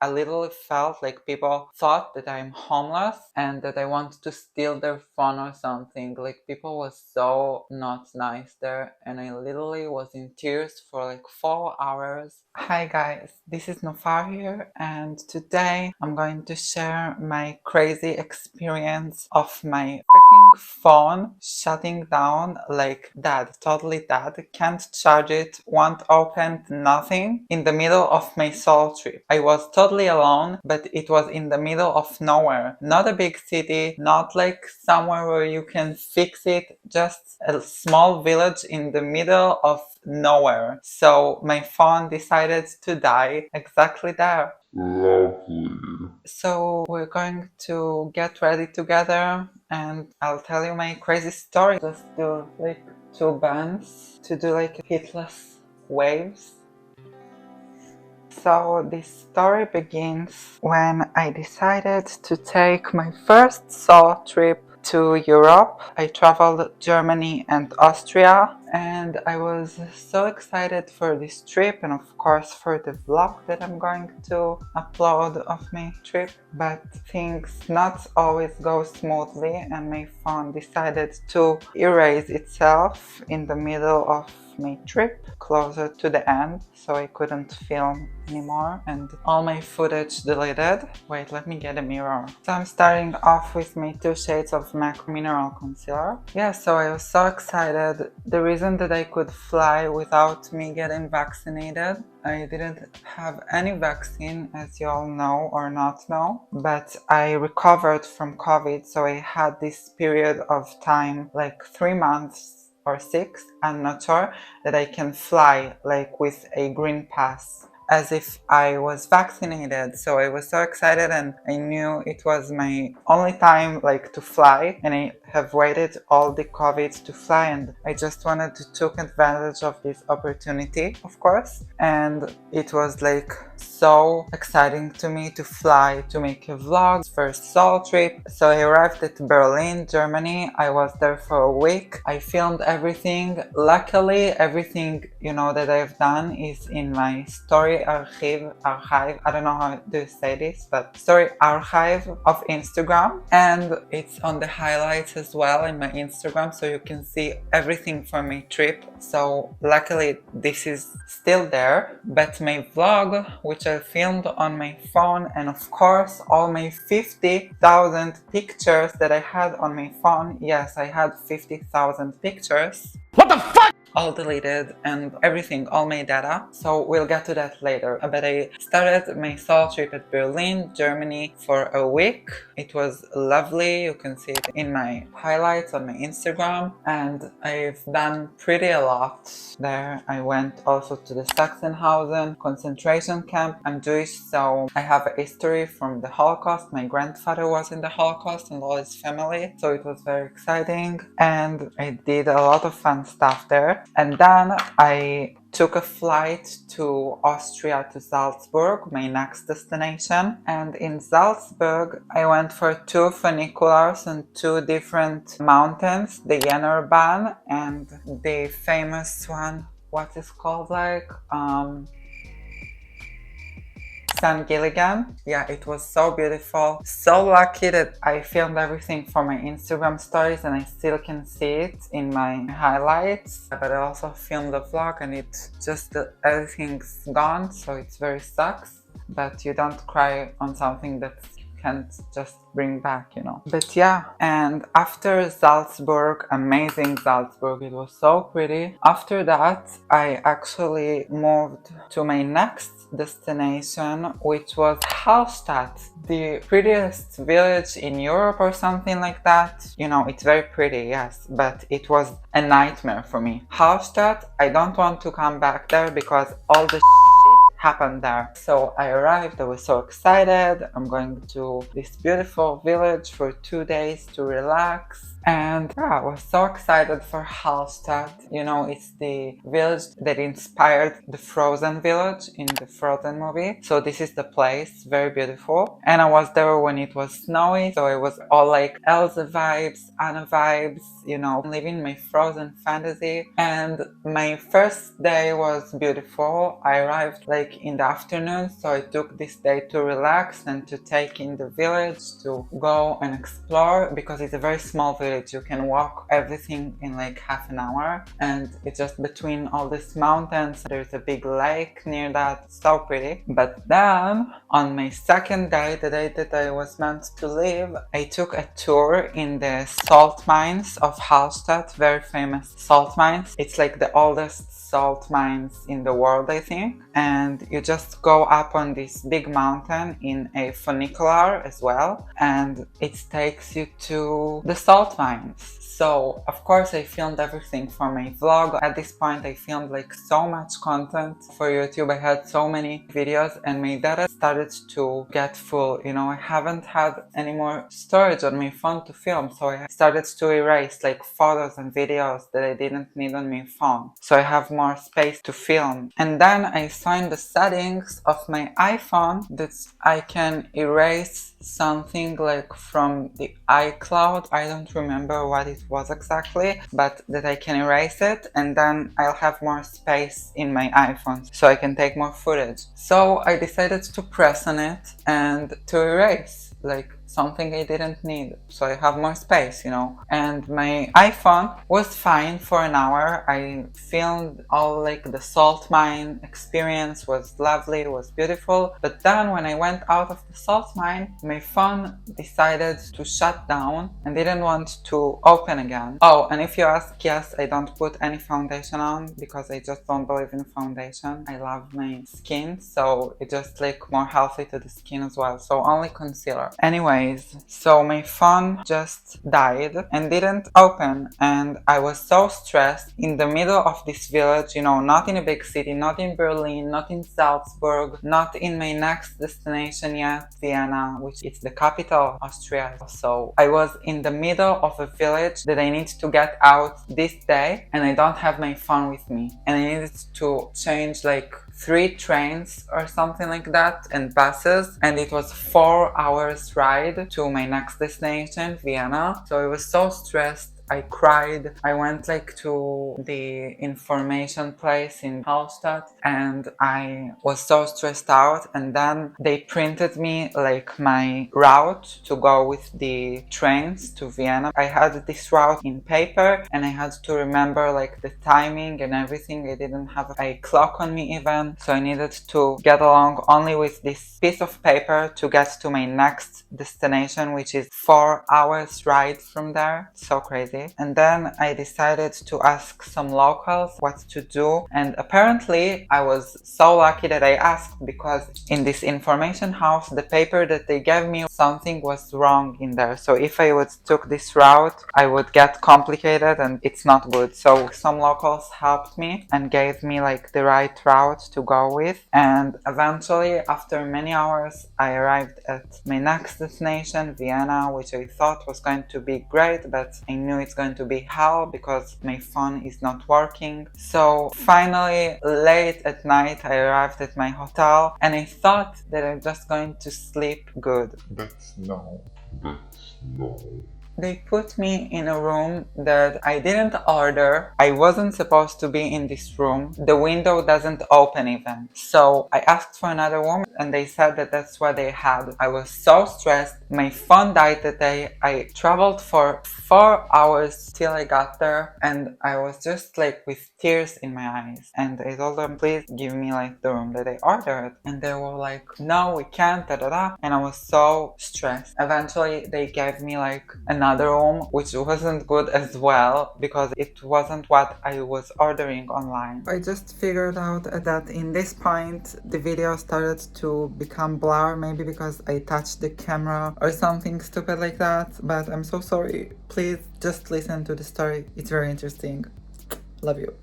I literally felt like people thought that I'm homeless and that I want to steal their phone or something. Like people was so not nice there, and I literally was in tears for like 4 hours. Hi guys, this is Nofar here, and today I'm going to share my crazy experience of my freaking phone shutting down like that, totally that. Can't charge it, won't open, nothing. In the middle of my solo trip. I was totally alone, but it was in the middle of nowhere. Not a big city, not like somewhere where you can fix it, just a small village in the middle of nowhere. So my phone decided to die exactly there. Lovely. So we're going to get ready together and I'll tell you my crazy story. Just do like 2 bands to do like hitless waves. So this story begins when I decided to take my first solo trip to Europe. I traveled Germany and Austria, and I was so excited for this trip and of course for the vlog that I'm going to upload of my trip. But things not always go smoothly and my phone decided to erase itself in the middle of my trip, closer to the end, so I couldn't film anymore and all my footage deleted. Wait, let me get a mirror. So I'm starting off with my 2 shades of MAC Mineral Concealer. Yeah, so I was so excited. The reason that I could fly without me getting vaccinated, I didn't have any vaccine, as you all know or not know, but I recovered from COVID, so I had this period of time, like 3 months or 6, I'm not sure, that I can fly like with a green pass as if I was vaccinated. So I was so excited and I knew it was my only time like to fly, and I have waited all the COVID to fly and I just wanted to take advantage of this opportunity, of course. And it was like so exciting to me to fly, to make a vlog, first solo trip. So I arrived at Berlin, Germany. I was there for a week. I filmed everything. Luckily, everything, you know, that I've done is in my story archive, I don't know how to say this, but story archive of Instagram, and it's on the highlights as well in my Instagram, so you can see everything from my trip. So luckily this is still there, but my vlog, which I filmed on my phone, and of course all my 50,000 pictures that I had on my phone, yes, I had 50,000 pictures. What the fuck? All deleted and everything, all my data. So we'll get to that later. But I started my solo trip at Berlin, Germany for a week. It was lovely. You can see it in my highlights on my Instagram. And I've done pretty a lot there. I went also to the Sachsenhausen concentration camp. I'm Jewish, so I have a history from the Holocaust. My grandfather was in the Holocaust and all his family. So it was very exciting. And I did a lot of fun stuff there. And then I took a flight to Austria, to Salzburg, my next destination. And in Salzburg, I went for 2 funiculars and 2 different mountains, the Jennerbahn and the famous one, what is called like, St. Gilligan. Yeah, it was so beautiful. So lucky that I filmed everything for my Instagram stories and I still can see it in my highlights. But I also filmed the vlog and it just, everything's gone, so it's very sucks. But you don't cry on something that can't just bring back, you know. But yeah, and after Salzburg, amazing Salzburg, it was so pretty. After that, I actually moved to my next destination, which was Hallstatt, the prettiest village in Europe or something like that. You know, it's very pretty, yes, but it was a nightmare for me. Hallstatt, I don't want to come back there because all the happened there. So I arrived, I was so excited. I'm going to this beautiful village for 2 days to relax. And yeah, I was so excited for Hallstatt. You know, it's the village that inspired the Frozen village in the Frozen movie. So this is the place, very beautiful. And I was there when it was snowy, so it was all like Elsa vibes, Anna vibes, you know, living my Frozen fantasy. And my first day was beautiful. I arrived like like in the afternoon, so I took this day to relax and to take in the village, to go and explore, because it's a very small village. You can walk everything in like half an hour, and it's just between all these mountains. There's a big lake near that, so pretty. But then on my second day, the day that I was meant to leave, I took a tour in the salt mines of Hallstatt, very famous salt mines. It's like the oldest salt mines in the world, I think. And you just go up on this big mountain in a funicular as well, and it takes you to the salt mines. So of course I filmed everything for my vlog. At this point I filmed like so much content for YouTube. I had so many videos and my data started to get full. You know, I haven't had any more storage on my phone to film, so I started to erase like photos and videos that I didn't need on my phone, so I have more space to film. And then I saw in the settings of my iPhone that I can erase something like from the iCloud. I don't remember what it was exactly, but that I can erase it, and then I'll have more space in my iPhone so I can take more footage. So I decided to press on it and to erase like something I didn't need, so I have more space, you know. And my iPhone was fine for an hour. I filmed all like the salt mine experience, was lovely, it was beautiful. But then when I went out of the salt mine, my phone decided to shut down and didn't want to open again. Oh, and if you ask, yes, I don't put any foundation on because I just don't believe in foundation. I love my skin, so it's just like more healthy to the skin as well, so only concealer. Anyways, so my phone just died and didn't open, and I was so stressed in the middle of this village, you know, not in a big city, not in Berlin, not in Salzburg, not in my next destination yet, Vienna, which is the capital of Austria. So I was in the middle of a village that I need to get out this day, and I don't have my phone with me, and I needed to change like 3 trains or something like that and buses, and it was 4 hours ride to my next destination, Vienna. So I was so stressed. I cried. I went like to the information place in Hallstatt and I was so stressed out, and then they printed me like my route to go with the trains to Vienna. I had this route in paper and I had to remember like the timing and everything. I didn't have a clock on me even, so I needed to get along only with this piece of paper to get to my next destination, which is 4 hours ride from there. So crazy. And then I decided to ask some locals what to do, and apparently I was so lucky that I asked, because in this information house the paper that they gave me, something was wrong in there. So if I would took this route I would get complicated and it's not good. So some locals helped me and gave me like the right route to go with, and eventually after many hours I arrived at my next destination, Vienna, which I thought was going to be great, but I knew it's going to be hell because my phone is not working. So finally, late at night, I arrived at my hotel and I thought that I'm just going to sleep good. But no. They put me in a room that I didn't order. I wasn't supposed to be in this room. The window doesn't open even. So I asked for another room and they said that that's what they had. I was so stressed. My phone died that day. I traveled for 4 hours till I got there, and I was just like with tears in my eyes. And I told them, please give me like the room that I ordered. And they were like, no, we can't, da da da. And I was so stressed. Eventually they gave me like another room, which wasn't good as well because it wasn't what I was ordering online. I just figured out that in this point the video started to become blur, maybe because I touched the camera or something stupid like that, but I'm so sorry. Please just listen to the story, it's very interesting. Love you.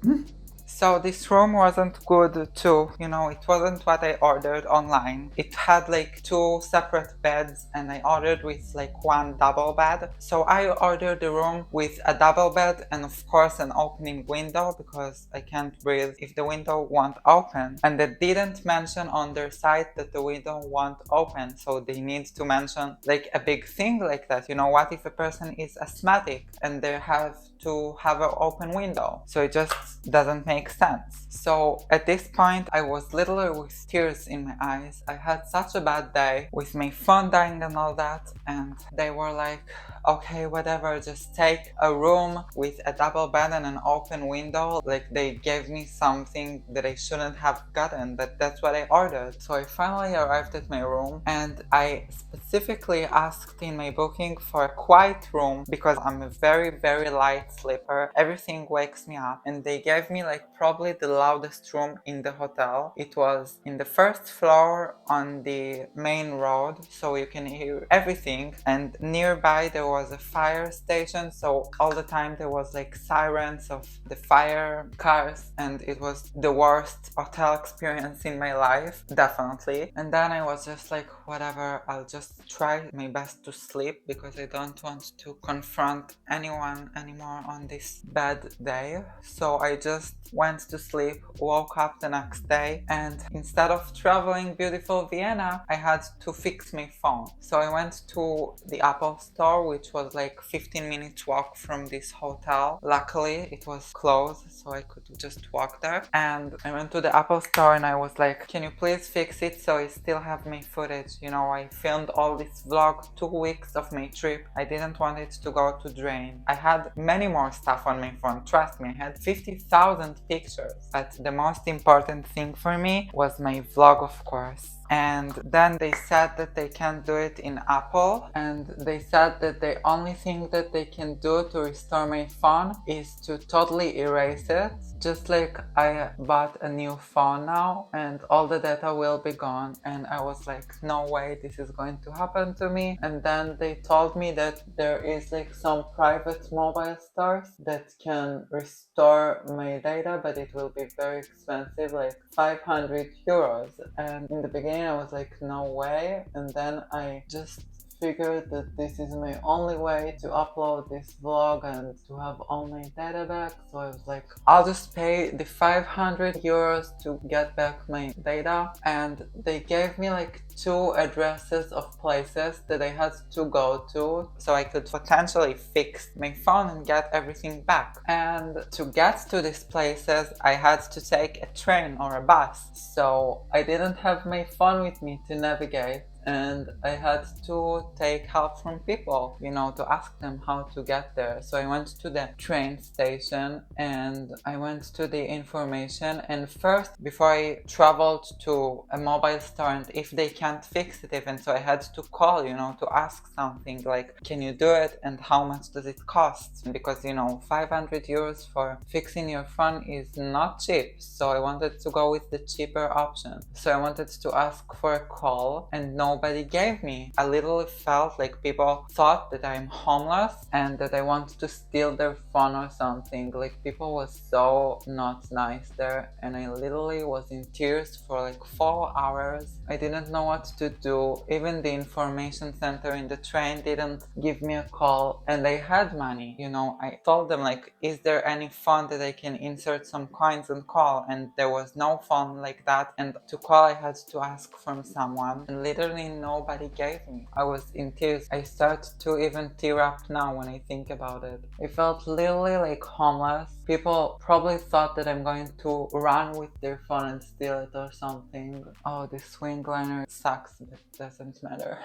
So this room wasn't good too, you know, it wasn't what I ordered online. It had like 2 separate beds and I ordered with like 1 double bed. So I ordered the room with a double bed and of course an opening window because I can't breathe if the window won't open. And they didn't mention on their site that the window won't open, so they need to mention like a big thing like that. You know, what if a person is asthmatic and they have to have an open window? So it just doesn't make make sense. So at this point, I was literally with tears in my eyes. I had such a bad day with my phone dying and all that, and they were like, okay, whatever, just take a room with a double bed and an open window. Like, they gave me something that I shouldn't have gotten, but that's what I ordered. So I finally arrived at my room, and I specifically asked in my booking for a quiet room because I'm a very, very light sleeper. Everything wakes me up, and they gave me like probably the loudest room in the hotel. It was in the first floor on the main road, so you can hear everything, and nearby there was a fire station, so all the time there was like sirens of the fire cars, and it was the worst hotel experience in my life, definitely. And then I was just like, whatever, I'll just try my best to sleep because I don't want to confront anyone anymore on this bad day. So I just went to sleep, woke up the next day, and instead of traveling beautiful Vienna, I had to fix my phone. So I went to the Apple store, which was like 15 minutes walk from this hotel. Luckily it was closed, so I could just walk there. And I went to the Apple store and I was like, can you please fix it so I still have my footage? You know, I filmed all this vlog 2 weeks of my trip. I didn't want it to go to drain. I had many more stuff on my phone, trust me. I had 50,000 pictures, but the most important thing for me was my vlog, of course. And then they said that they can't do it in Apple, and they said that the only thing that they can do to restore my phone is to totally erase it. Just like I bought a new phone now and all the data will be gone, and I was like, no way, this is going to happen to me. And then they told me that there is like some private mobile stores that can restore my data, but it will be very expensive, like 500 euros. And in the beginning I was like, no way. And then I just figured that this is my only way to upload this vlog and to have all my data back. So I was like, I'll just pay the 500 euros to get back my data. And they gave me like 2 addresses of places that I had to go to so I could potentially fix my phone and get everything back. And to get to these places I had to take a train or a bus, so I didn't have my phone with me to navigate, and I had to take help from people, you know, to ask them how to get there. So I went to the train station and I went to the information, and first, before I traveled to a mobile store, and if they can't fix it even, so I had to call, you know, to ask something like, can you do it and how much does it cost? Because, you know, 500 euros for fixing your phone is not cheap, so I wanted to go with the cheaper option. So I wanted to ask for a call and nobody gave me. I literally felt like people thought that I'm homeless and that I want to steal their phone or something. Like, people was so not nice there, and I literally was in tears for like 4 hours. I didn't know what to do. Even the information center in the train didn't give me a call, and they had money, you know. I told them like, is there any phone that I can insert some coins and call? And there was no phone like that, and to call I had to ask from someone, and literally nobody gave me. I was in tears. I start to even tear up now when I think about it. I felt literally like homeless. People probably thought that I'm going to run with their phone and steal it or something. Oh, this swing liner sucks, but it doesn't matter.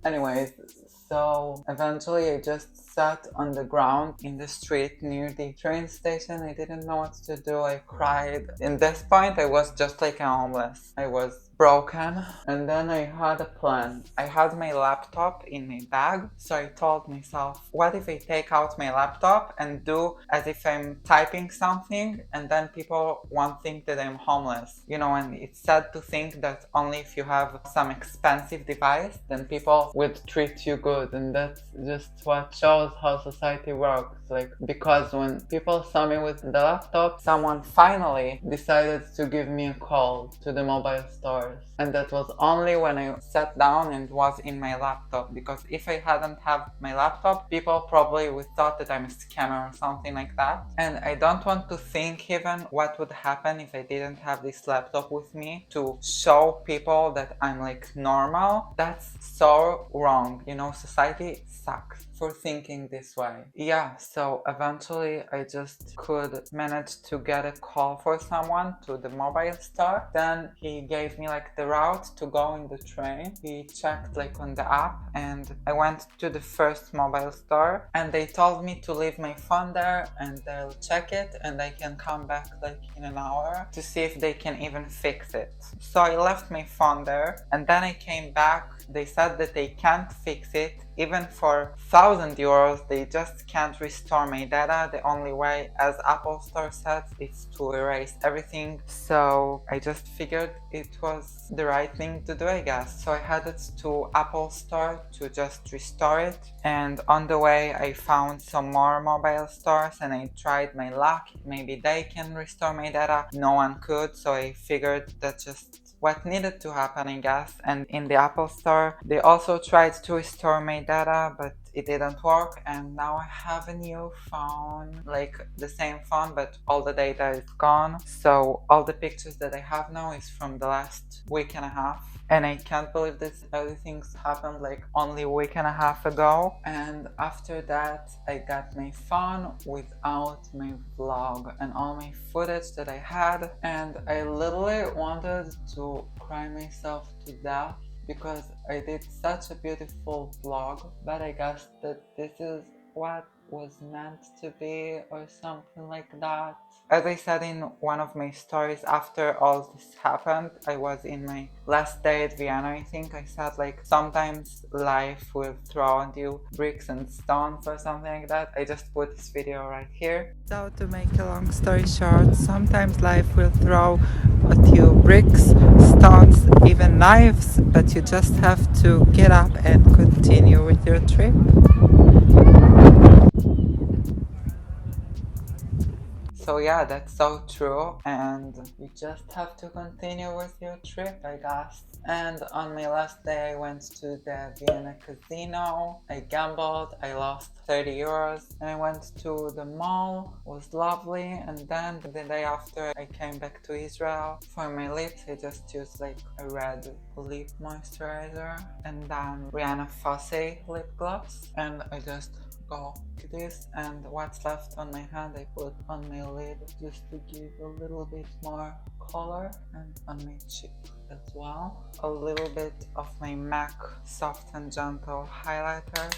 Anyways, so eventually I just sat on the ground in the street near the train station. I didn't know what to do. I cried. In this point I was just like a homeless. I was broken, and then I had a plan. I had my laptop in my bag, so I told myself, what if I take out my laptop and do as if I'm typing something, and then people won't think that I'm homeless, you know. And it's sad to think that only if you have some expensive device then people would treat you good, and that's just what shows how society works. Like, because when people saw me with the laptop, someone finally decided to give me a call to the mobile stores, and that was only when I sat down and was in my laptop. Because if I hadn't have my laptop, people probably would thought that I'm a scammer or something like that. And I don't want to think even what would happen if I didn't have this laptop with me to show people that I'm like normal. That's so wrong, you know. Society sucks. for thinking this way. Yeah, so eventually I just could manage to get a call for someone to the mobile store. Then he gave me like the route to go in the train. He checked like on the app, and I went to the first mobile store, and they told me to leave my phone there and they'll check it and I can come back like in an hour to see if they can even fix it. So I left my phone there, and then I came back. They said that they can't fix it. Even for 1,000 euros, they just can't restore my data. The only way, as Apple Store said, is to erase everything. So I just figured it was the right thing to do, I guess. So I headed to Apple Store to just restore it. And on the way, I found some more mobile stores and I tried my luck. Maybe they can restore my data. No one could, so I figured that just what needed to happen, I guess. And in the Apple Store, they also tried to restore my data, but it didn't work. And now I have a new phone, like the same phone, but all the data is gone. So all the pictures that I have now is from the last week and a half. And I can't believe this, everything's happened like only a week and a half ago. And after that, I got my phone without my vlog and all my footage that I had. And I literally wanted to cry myself to death because I did such a beautiful vlog. But I guess that this is what was meant to be, or something like that. As I said in one of my stories, after all this happened, I was in my last day at Vienna, I think. I said like sometimes life will throw at you bricks and stones or something like that. I just put this video right here. So to make a long story short, sometimes life will throw at you bricks, stones, even knives, but you just have to get up and continue with your trip. So yeah, that's so true, and you just have to continue with your trip, I guess. And on my last day, I went to the Vienna casino. I gambled, I lost 30 euros, and I went to the mall. It was lovely. And then the day after, I came back to Israel. For my lips, I just used like a red lip moisturizer and then Rihanna Fosse lip gloss, and I just go to this, and what's left on my hand I put on my lid just to give a little bit more color, and on my cheek as well. A little bit of my MAC Soft and Gentle highlighter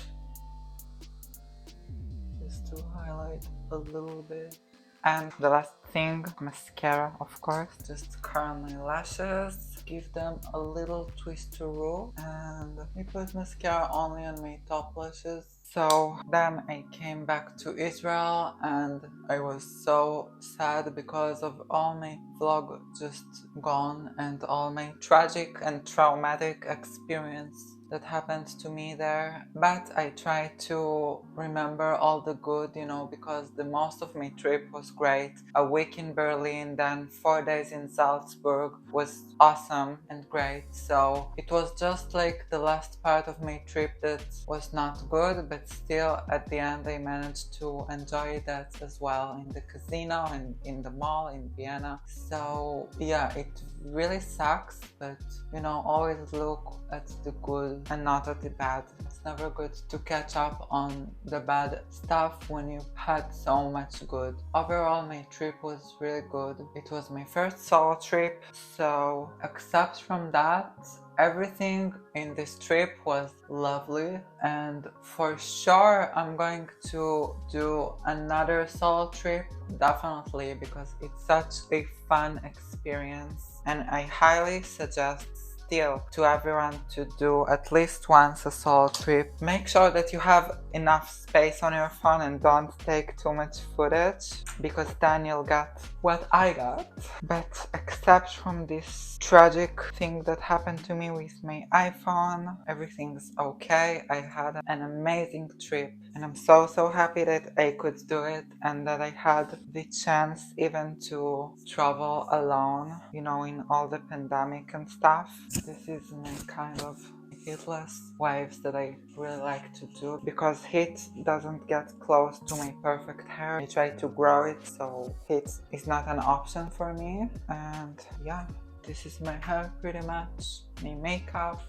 just to highlight a little bit. And the last thing, mascara, of course. Just curl my lashes, give them a little twist-a-roo, and I put mascara only on my top lashes. So then I came back to Israel and I was so sad because of all my vlog just gone and all my tragic and traumatic experience that happened to me there. But I try to remember all the good, you know, because the most of my trip was great. A week in Berlin, then 4 days in Salzburg was awesome and great. So it was just like the last part of my trip that was not good, but still at the end I managed to enjoy that as well, in the casino and in the mall in Vienna. So yeah, it really sucks, but you know, always look at the good and not at the bad. It's never good to catch up on the bad stuff when you've had so much good. Overall, my trip was really good. It was my first solo trip, so except from that, everything in this trip was lovely, and for sure I'm going to do another solo trip, definitely, because it's such a fun experience, and I highly suggest still to everyone to do at least once a solo trip. Make sure that you have enough space on your phone and don't take too much footage, because then you'll get what I got. But except from this tragic thing that happened to me with my iPhone, everything's okay. I had an amazing trip and I'm so happy that I could do it and that I had the chance even to travel alone, you know, in all the pandemic and stuff. This is my kind of heatless waves that I really like to do, because heat doesn't get close to my perfect hair. I try to grow it, so heat is not an option for me. And yeah, this is my hair pretty much, my makeup,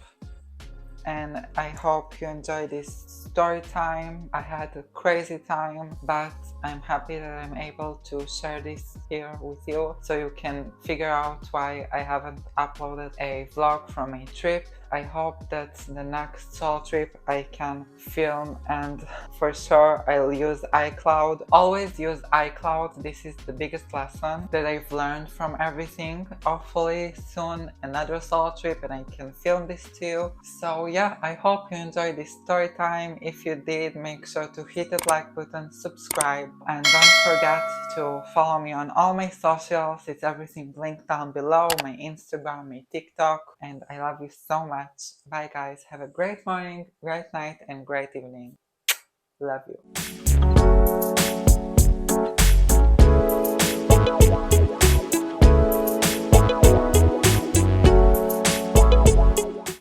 and I hope you enjoy this story time. I had a crazy time, but I'm happy that I'm able to share this here with you so you can figure out why I haven't uploaded a vlog from a trip. I hope that the next solo trip I can film, and for sure I'll use iCloud. Always use iCloud. This is the biggest lesson that I've learned from everything. Hopefully soon another solo trip and I can film this to you. So yeah, I hope you enjoyed this story time. If you did, make sure to hit the like button, subscribe, and don't forget to follow me on all my socials. It's everything linked down below, my Instagram, my TikTok, and I love you so much. Bye guys, have a great morning, great night, and great evening. Love you.